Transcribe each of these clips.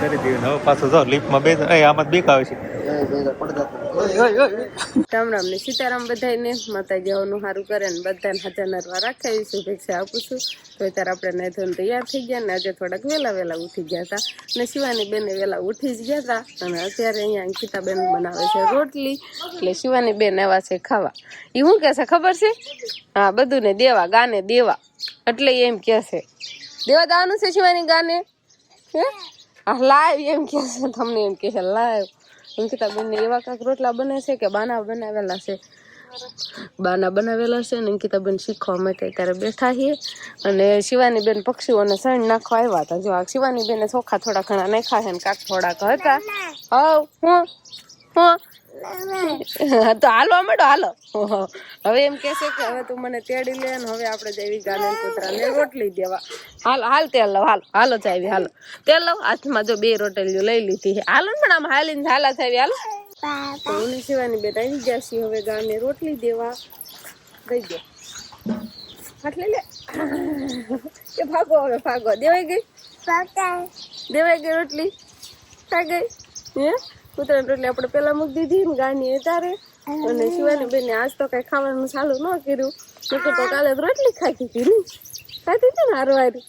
કરી દીધું. હવે પાછું જો લિફ્ટમાં બે આમાં બીક આવે છે. રામ રામ ને સીતારામ બધાને માતાજી આવનું સારું કરે ને બધાને હાજર નરવા રાખે એવી શુભેચ્છા આપું છું. તો અત્યારે આપણે નાઈ તૈયાર થઈ ગયા ને આજે થોડાક વહેલા ઉઠી ગયા હતા ને શિવાની બેન વહેલા ઉઠી જ ગયા હતા અને અત્યારે અહીંયા અંકિતાબેન બનાવે છે રોટલી એટલે શિવાની બેન આવ્યા છે ખાવા. એ શું કહે છે ખબર છે? હા બધું ને દેવા ગાને દેવા એટલે એમ કહે છે દેવા દાવાનું છે શિવાની ગાને હે લાવ એમ કહે છે તમને એમ કહે છે લાવ. અંકિતાબેન ને એવા કાંક રોટલા બને છે કે બાના બનાવેલા છે ને અંકિતાબેન શીખવા માટે ત્યારે બેઠા છીએ અને શિવાની બેન પક્ષીઓને સણ નાખવા આવ્યા હતા. જો આ શિવાની બેને ચોખા થોડા ઘણા નાખ્યા છે ને કાંક થોડાક હતા. તો હાલો માંડો હાલો. હવે એમ કે છે કે હવે તું મને તેડી લે ને હવે આપણે જઈ ગાને કૂતરાને રોટલી દેવા. હાલ તેલ લવ હાલો જાવી હાલો તેલ લવ હાથમાં જો 2 રોટલીઓ લઈ લીધી. હાલો પણ આમ હાલીને હાલા થાવી હાલો. તો હું શિવાની બેન આવી ગયા છીએ હવે ગાને રોટલી દેવા. દઈ દો આટલે લે કે ભાગો હવે ભાગો. દેવાઈ ગઈ રોટલી થા ગઈ હે કૂતરાની રોટલી આપણે પેલા મૂકી દીધી ને ગાની તારે અને શિવાની બેન આજ તો કઈ ખાવાનું ચાલુ ન કર્યું. તો કાલે રોટલી ખાતી હતી ને ખાતી હતી ને હારવારી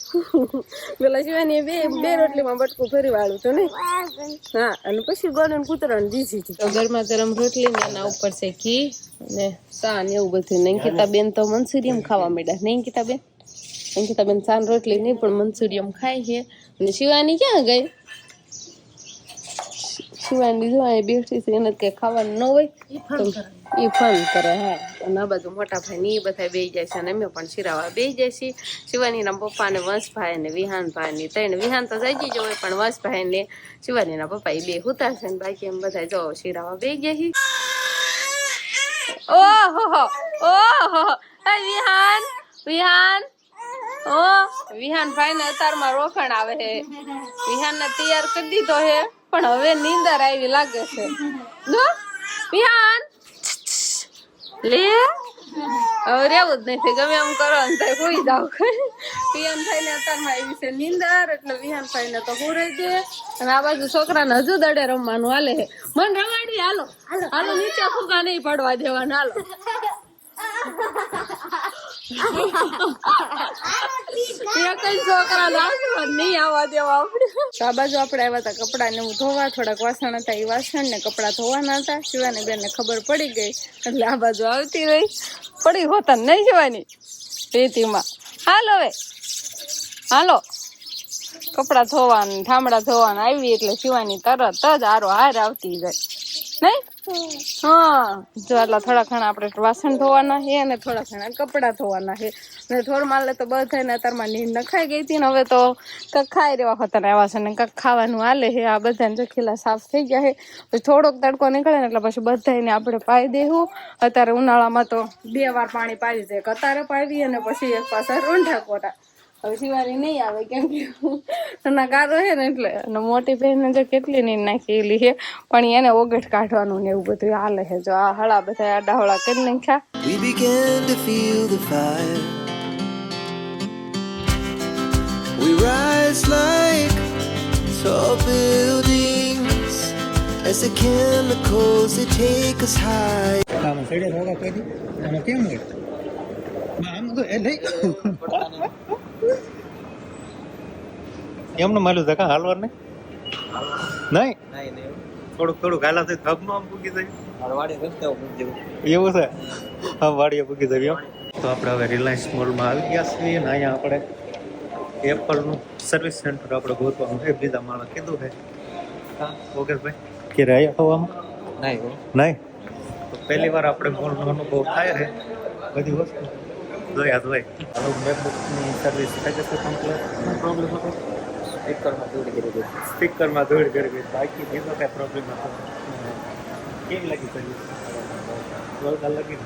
પેલા શિવાની બે રોટલીમાં બટકું ફરી વાળું હતું ને. હા અને પછી ગોને કૂતરાને દીધી હતી. તો ગરમા ગરમ રોટલી ને એના ઉપર છે ઘી ને સા ને એવું બધું. અંકિતાબેન તો મંચુરિયમ ખાવા માંડ્યા ને અંકિતાબેન સાન રોટલી નહીં પણ મંચુરિયમ ખાય છે. અને શિવાની ક્યાં ગઈ? શિવાની જો અહીં બેઠી છે એને કઈ ખાવાનું ન હોય એ ફન કરે. હા અને આ બાજુ મોટા ભાઈ ને એ બધા બેસી જાય છે અને અમે પણ શિરાવા બેસી જાય છીએ. શિવાની ના પપ્પા ને વંશભાઈ ને વિહાનભાઈ ને ત્રણ વિહાન તો જઈ જ હોય પણ વંશભાઈ ને શિવાની ના પપ્પા એ 2 હુતા છે ને બાકી એમ બધા જો શિરાવા બેસી જાય છે. ઓહો વિહાન વિહાન ભાઈ ને અતારમાં રોકણ આવે છે. વિહાન ને તૈયાર કરી દીધો છે પણ હવે નીંદર આવી લાગે છે. જો વિહાન લે હવે રેવું જ નથી ગમે એમ કરો ને તો કોઈ જાવ. વિહાન ભાઈ ને અતારમાં આવી છે નીંદર એટલે વિહાન ભાઈ ને તો હુરાઈ દે અને આ બાજુ છોકરાને હજુ દડે રમવાનું હાલે છે. મન રમાડી હાલો નીચે ફૂગા નહીં પડવા દેવાના હાલો. છોકરા નહીં આવવા દેવા આપણે. આ બાજુ આપણે આવ્યા હતા કપડા ને ધોવા. થોડાક વાસણ હતા એ વાસણ ને કપડા ધોવાના હતા. શિવાની બેન ને ખબર પડી ગઈ એટલે આ બાજુ આવતી રહી. પડી હોતા નહીં જવાની રેતીમાં. હાલો કપડા ધોવાના ઠામડા ધોવાના આવી એટલે શિવાની તરત જ હારો હાર આવતી જાય નહીં. હા જો એટલા થોડા ઘણા આપણે વાસણ ધોવાના છે અને થોડા ઘણા કપડા ધોવાના છે ને થોડ માલે તો બધાને અત્યારમાં નીંદ નખાઈ ગઈ હતી ને હવે તો કાંક ખાઈ રહેવા હતા ને વાસણ ને કાંક ખાવાનું હાલે છે. આ બધાને જખીલા સાફ થઈ ગયા છે. પછી થોડોક તડકો નીકળે ને એટલે પછી બધાને આપણે પાઈ દેવું. અત્યારે ઉનાળામાં તો 2 વાર પાણી પાવી જાય. કતારે પાવી અને પછી એક પાછા રોંઢા કોરા. હવે શિવાની નહીં આવે કેમ કે ના ગારો છે ને એટલે અને મોટી બહેન જો કેટલી નીંદ નાખેલી છે પણ એને ઓગટ કાઢવાનું ને એવું બધું હાલે છે. જો આ હળા બધા આડા હળા કરી નાખ્યા. We began to feel the fire. We rise like tall buildings as the chemicals they take us high. આમ સડે રોગા કરી આનો કેમ હોય આમ તો એ નહીં એમનું માલું છે કા હાલવાર ને નહીં થોડુંક હાલા થઈ થબનો આમ પૂકી જાય વાડીએ રસ્તે પૂકી જાય એવું છે. હા વાડીએ પૂકી જાય એમ. તો આપણે હવે રિલાયન્સ મોલમાં આવી ગયા છીએ ને અહીંયા આપણે એપલનું સર્વિસ સેન્ટર આપણે ગોતવાનું છે. બીજા માણસ કીધું છે હા ઓકે ભાઈ ક્યારે આવ્યા થવામાં નહીં તો પહેલી વાર આપણે મોલનો અનુભવ થાય છે. બધી વસ્તુ જોયા જ હોય. હવે મેકબુકની સર્વિસ થઈ જશે કમ્પ્લીટ. પ્રોબ્લેમ હતો સ્પીકરમાં ધૂળ કરી ગઈ બાકી બીજો કાંઈ પ્રોબ્લેમ હતો. કેવી લાગી સર્વિસ? જોરદાર લાગી.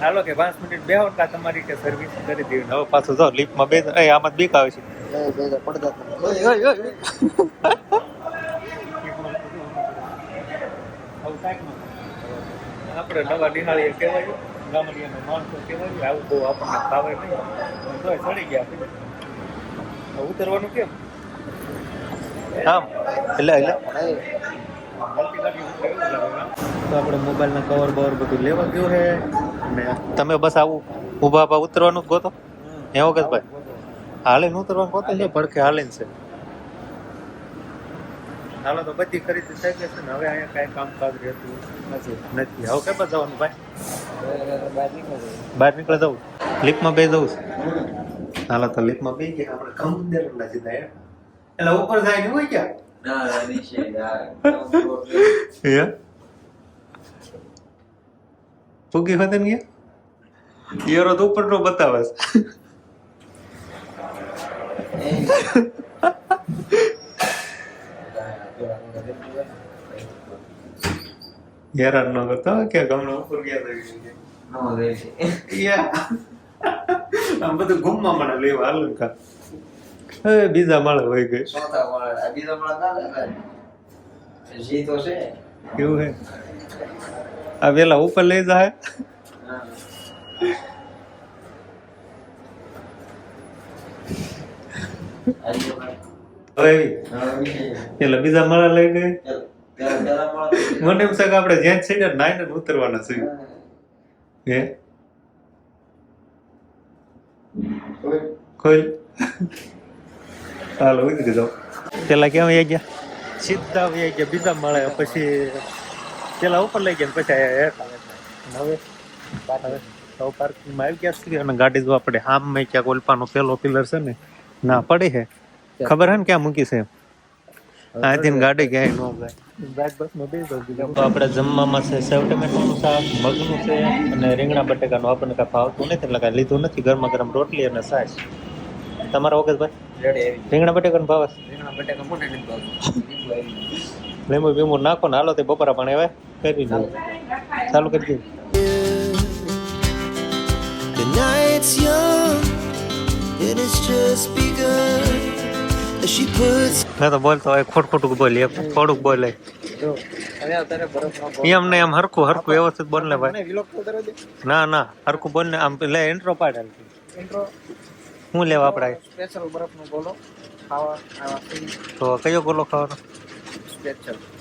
હાલો કે 5 મિનિટ બેહો કા તમારી કે સર્વિસ કરી દેવી. હવે પાછું જો લિફ્ટમાં બે આમાં બીક આવે છે. આપણે નવા નિહાળીએ કહેવાય ગામડિયાનો માણસો કહેવાય આવું બહુ આપણને ફાવે નહીં તો ચડી ગયા ઉતરવાનું કેમ આમ એટલે તો આપણે મોબાઈલના કવર બવર બધું લેવા ગયું છે અને તમે બસ આવું ઊભા ઉતરવાનું જ ગોતો એવો કે ભાઈ હાલીને ઉતરવાનું ગોતો છે ભડકે હાલીને છે. હાલો તો બધી ખરીદી થઈ ગઈ છે ને હવે અહીંયા કાંઈ કામકાજ રહેતું નથી. હવે કઈ બાજુ જવાનું ભાઈ? બહાર નીકળે જવું લિફ્ટમાં બે જવું છે. હાલો તો લિફ્ટમાં બે ગયા આપણે ખમુંદર સીધા એટલે ઉપર જાય ને હોય ક્યાં પૂગી હોતે ને યારો તો ઉપર નો બતાવે હેરાન ન કરતો કે ગમનો ઉપર ગયા આમ બધું ઘૂમવા મને લેવા હાલું કા બીજા માળે હોય ગઈ કેવું હે આ વેલા ઉપર લઈ જાય એટલે બીજા માળા લઈ ગઈ. મને એમ છે કે આપણે જ્યાં છે ને નાઈને ઉતરવાના છે હે કોઈ હાલો ઉતરી જાઓ. પેલા ક્યાં વહી ગયા? સીધા વહી ગયા બીજા માળે, પછી પેલા ઉપર લઈ ગયા પછી હવે પાર્કિંગમાં આવી ગયા છીએ અને ગાડી જો આપણે આમ મેં ક્યાંક ઓલપાનો પેલો પિલર છે ને ના પડી છે ખબર હે ને ક્યાં મૂકી છે આથી ગાડી ક્યાંય ન જાય. બસમાં બે આપણે જમવામાં છે સેવ ટમેટાનું શાક, મગનું છે અને રીંગણા બટેકાનું આપણને કાંઈ ભાવતું નથી એટલે કાંઈ લીધું નથી. ગરમા ગરમ રોટલી અને છાશ. તમારા વખત ભાઈ રીંગણા બટેકાનું ભાવ લીંબુ બીંબુ નાખો ને હાલો તે બપોરા પણ હવે કરી દઉં ચાલુ કરી દઉં. The night's young and it's just begun as she puts મેં તો બોલતો હોય ખોટું બોલી થોડુંક બોલે એમ ને એમ હરખું વ્યવસ્થિત બોલ ને ભાઈ. ના હરખું બોલ ને આમ લે ઇન્ટ્રો પાડ શું લેવા આપડે તો કયો ગોલો ખાવાનો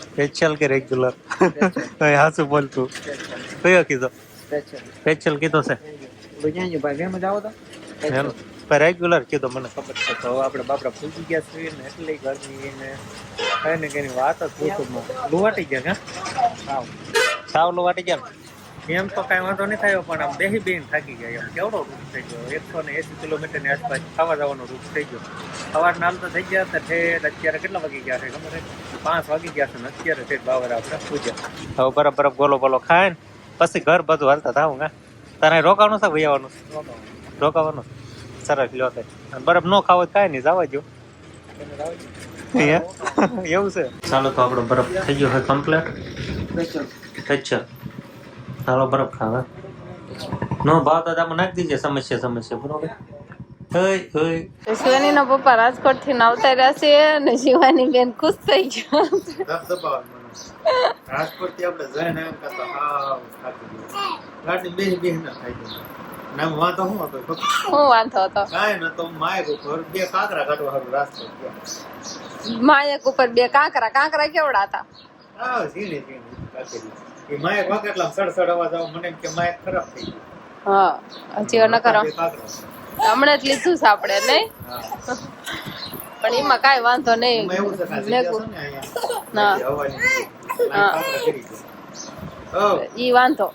સ્પેશિયલ કે રેગ્યુલર? હાચું બોલતું કયો કીધો? સ્પેશિયલ કીધો છે રેગ્યુલર કીધો મને ખબર છે. તો આપણે બાપડા ફૂટી ગયા છીએ ને એટલી ગરમી ને કઈ ને કઈ વાત જ પૂછું લુવાટી ગયા સાવ લુવાટી ગયા એમ તો કઈ વાંધો નહીં થયો પણ આમ બેહી બેન થાકી ગયા. એમ કેવડો રૂટ થઈ ગયો 180 કિલોમીટરની આસપાસ ખાવા જવાનો રૂટ થઈ ગયો. સવારના હાલ તો થઈ ગયા હતા ઠેઠ અત્યારે કેટલા વાગી ગયા છે ખબર છે 5 વાગી ગયા છે ને અત્યારે ઠેઠ બાવર આપણે પૂજ્યા. હવે બરફ ગોલો ખાય ને પછી ઘર બધું હાલતા થાવું કા તારે રોકાવાનું છે ભાઈ આવવાનું રોકાવાનું સરસ લ્યો થાય બરફ ન ખાવો કાંઈ નહીં જવા જો એવું છે. ચાલો તો આપણો બરફ થઈ ગયો છે કમ્પ્લીટ. અચ્છા ચાલો બરફ ખાવા નો ભાવ તો તમે નાખી દીજે સમસ્યા બરોબર. શિવાની ના પપ્પા રાજકોટ થી આવતા રહ્યા છે અને શિવાની બેન ખુશ થઈ ગયા. રાજકોટ થી આપણે જઈને એમ કરતા હાવ થાકી ગયો ગાડી બે ના થાય નામ વાંધો શું હતો? હું વાંધો હતો કાંઈ નતો માયક ઉપર બે કાંકરા કાઢવા હારું રાજકોટ ગયા. માયક ઉપર બે કાંકરા કેવડા હતા? હા ઝીણી કાકેરી એ માયક વાગે એટલે સડસડ અવાજ આવે મને એમ કે માયક ખરાબ થઈ ગયું. હા હજી ન કરો હમણાં જ લીધું છે આપણે નહીં પણ એમાં કાંઈ વાંધો નહીં. ઈ વાંધો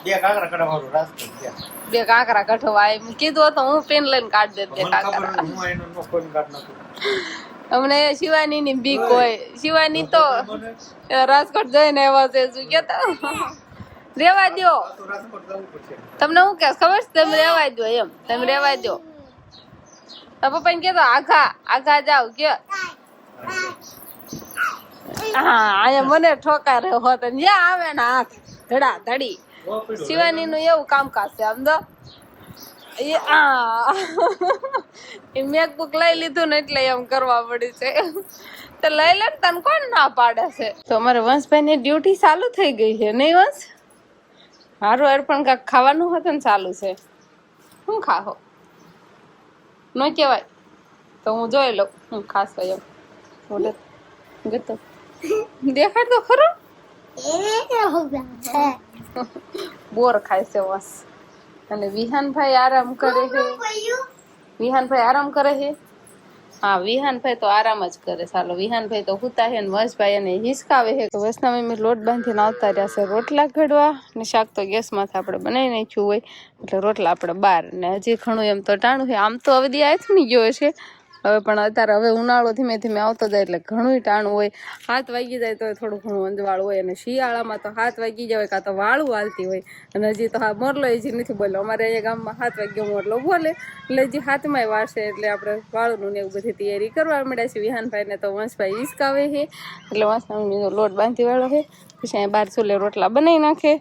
બે કાંકરા કઢવા એમ કીધું હતું હું પેન લઈને કાઢ દે બે કાંકરા. અમને શિવાની ની બીક હોય. શિવાની તો રાજકોટ જઈને આવ્યા છે શું કેતા રેવા દો તમને હું કે ખબર છે તમે રેવા દો એમ તમે રેવા દો. પપ્પા ને કેતો આઘા જાવ કે હા અહીંયા મને ઠોકા રહ્યો હોત જ્યાં આવે ને હાથ ધડા ધડી. શિવાની નું એવું કામકાજ છે આમ તો એ મેકબુક લઈ લીધું ને એટલે એમ કરવા પડી છે. તો લઈ લે તને કોણ ના પાડે છે? તો અમારે વંશભાઈ ની ડ્યુટી ચાલુ થઈ ગઈ છે નહીં વંશ? હારું પણ કાંઈક ખાવાનું હતું ને ચાલુ છે. શું ખાહો ન કહેવાય તો હું જોઈ લઉં હું ખાસ હોય એમ મોઢે ગતો દેખાડ તો ખરો બોર ખાય છે બસ અને વિહાનભાઈ આરામ કરે છે વિહાનભાઈ આરામ કરે છે હા વિહાનભાઈ તો આરામ જ કરે ચાલો વિહાનભાઈ તો હુતા છે ને વંશભાઈ એને હિસકાવે છે તો વસના મમ્મી લોટ બાંધીને આવતા રહ્યા છે રોટલા ઘડવા ને શાક તો ગેસમાંથી આપણે બનાવી નાખ્યું હોય એટલે રોટલા આપણે બહાર ને હજી ઘણું એમ તો ટાણું છે આમ તો હવે દી આથમી ગયો છે હવે પણ અત્યારે હવે ઉનાળો ધીમે ધીમે આવતો જાય એટલે ઘણું ટાણું હોય 7 વાગી જાય તો થોડું ઘણું અંજવાળ હોય અને શિયાળામાં તો 7 વાગી જાય કાં તો વાળું હાલતી હોય અને હજી તો હા મોરલો હજી નથી બોલ્યો અમારે અહીંયા ગામમાં 7 વાગ્યે મોરલો બોલે એટલે હજી 7માય વાળશે એટલે આપણે વાળું ને એવું બધી તૈયારી કરવા મળ્યા છે વિહાનભાઈને તો વંશભાઈ હિસકાવે છે એટલે વંશનો લોટ બાંધી વાળો છે પછી અહીંયા 12 ચૂલે રોટલા બનાવી નાખે